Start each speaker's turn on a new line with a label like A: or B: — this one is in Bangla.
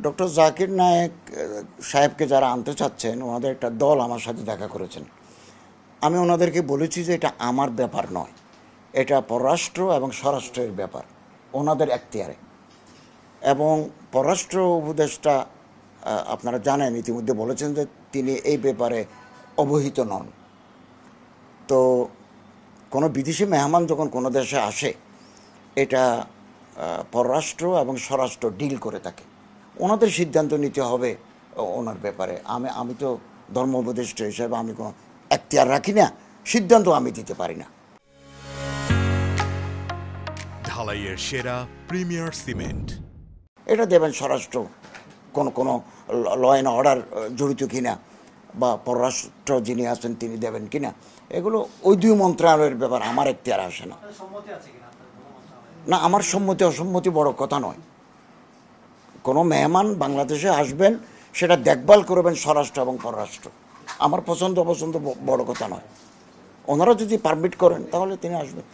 A: ডক্টর জাকির নায়েক সাহেবকে যারা আনতে চাচ্ছেন ওনাদের একটা দল আমার সাথে দেখা করেছেন। আমি ওনাদেরকে বলেছি যে এটা আমার ব্যাপার নয়, এটা পররাষ্ট্র এবং স্বরাষ্ট্রের ব্যাপার, ওনাদের এখতিয়ারে। এবং পররাষ্ট্র উপদেষ্টা আপনারা জানেন ইতিমধ্যে বলেছেন যে তিনি এই ব্যাপারে অবহিত নন। তো কোনো বিদেশি মেহমান যখন কোনো দেশে আসে এটা পররাষ্ট্র এবং স্বরাষ্ট্র ডিল করে থাকে, ওনাদের সিদ্ধান্ত নিতে হবে ওনার ব্যাপারে। আমি তো ধর্ম উপদেষ্টা হিসেবে আমি কোনো এখতিয়ার রাখি না, সিদ্ধান্ত আমি দিতে পারি না।
B: ঢালাইয়ের সেরা প্রিমিয়ার সিমেন্ট
A: এটা দেবেন স্বরাষ্ট্র, কোনো ল অ্যান্ড অর্ডার জড়িত কিনা বা পররাষ্ট্র যিনি আছেন তিনি দেবেন কিনা, এগুলো ওই দুই মন্ত্রণালয়ের ব্যাপার, আমার এখতিয়ার আসে না। না, আমার সম্মতি অসম্মতি বড় কথা নয়। কোনো মেহমান বাংলাদেশে আসবেন সেটা দেখভাল করবেন স্বরাষ্ট্র এবং পররাষ্ট্র। আমার পছন্দ অপছন্দ বড় কথা নয়, ওনারা যদি পারমিট করেন তাহলে তিনি আসবেন।